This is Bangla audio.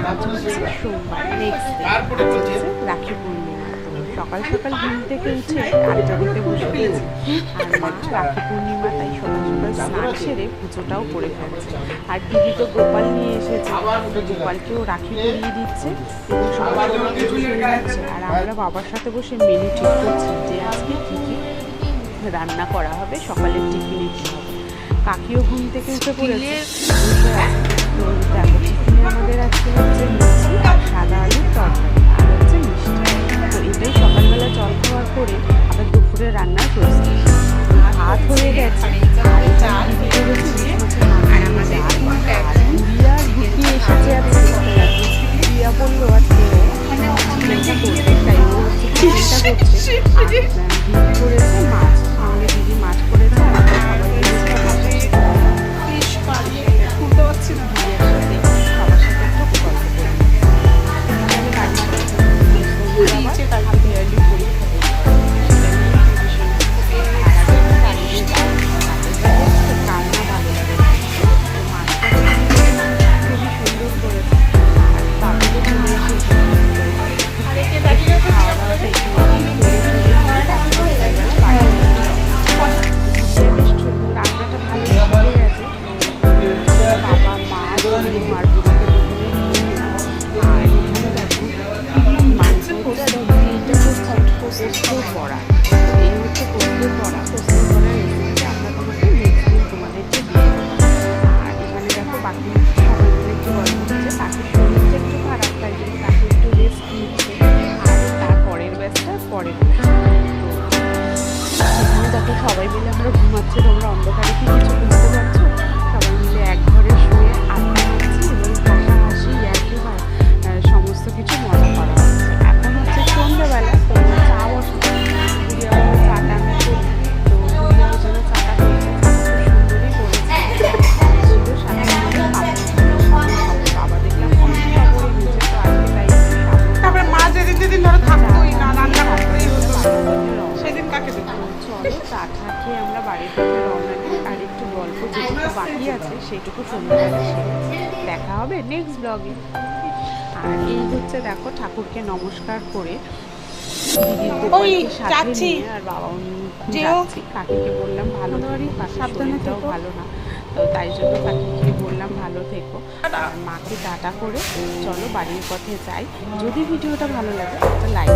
আজ হচ্ছে সোমবার, নেক্সট ডে রাখি পূর্ণিমা। তো সকাল সকাল ঘুম থেকে উঠে আড্ডা দিতে বসে গেছি। আর মা রাখি পূর্ণিমা তাই সকাল সকাল স্নান সেরে পুজোটাও করে ফেলছে। আর দিদি তো গোপাল নিয়ে এসেছে, গোপালকেও রাখি পরিয়ে দিচ্ছে এবং সকাল সকাল পুজো সেরে যাচ্ছে। আর আমরা বাবার সাথে বসে মেনু ঠিক করছি যে আজকে কী কী রান্না করা হবে, সকালের টিফিনে কী হবে। কাকিও ঘুম থেকে উঠে পড়েছে, বসে আছে। তো দেখো টিফিনে আমাদের আজকে হচ্ছে লুচি আর সাদা আলুর তরকারি আর হচ্ছে মিষ্টি। তো এটাই সকালবেলা জল খাওয়ার পরে আবার দুপুরে রান্নার প্রস্তুতি। ভাত হয়ে গেছে আর এটা দিদি করেছে রিয়ার দিদি এসেছে আজকে। রিয়া বললো আজকে করবে, তাই ও হচ্ছে চিকেনটা করছে। আর দিদি করেছে মাছ, আমাদের দিদি মাছ করেছে। আর পড়া এই হচ্ছে পোস্তের পড়া। পোস্তের পড়ার রেসিপিটা আমরা তোমাকে নেক্সট দিন তোমাদেরকে দিয়ে দেবো। আর এখানে দেখো বাকি সবাই মিলে একটু গল্প হচ্ছে। কাকির শরীরটা একটু খারাপ, তাই জন্য কাকি একটু রেস্ট নিচ্ছে। আর তারপরের ব্যাচটা পরের এখানে দেখো সবাই মিলে আমরা ঘুমাচ্ছি। তোমরা অন্ধকারে কি কিছু বুঝতে পারছো? সবাই মিলে এক ঘরে শুয়ে আড্ডা দিচ্ছি এবং হাসাহাসি ইয়ার্কি হয়, সমস্ত কিছু মজা করা হচ্ছে। এখন হচ্ছে সন্ধ্যেবেলা, তো চা বসে চাটা আমি করি। তো গুড়িয়াও যেন চাটা করেছে, সুন্দরই করেছে। বাবা দেখলাম অনেকটা করে নিচে, তো আজকে তাই তারপরে মা যেদিন যেদিন ধরো থাকতোই না, রান্না করতেই হতো, সেদিন কাকে দেখো। চলো চা টা খেয়ে আমরা বাড়ির দিকে রওনা দিই। আর একটু গল্প যেটুকু বাকি আছে সেইটুকু সন্ধ্যাবেলা সেরে দেখা হবে নেক্সট ব্লগে। আর এই হচ্ছে দেখো ঠাকুরকে নমস্কার করে দিদির গোপালকে সাথে নিয়ে আর বাবাও যাচ্ছি। কাকিকে বললাম ভালো থাকো, কাকির শরীরটাও ভালো না, তো তাই জন্য কাকিকে বললাম ভালো থেকো। আর মাকে টাটা করে চলো বাড়ির পথে যাই। যদি ভিডিওটা ভালো লাগে একটা লাইক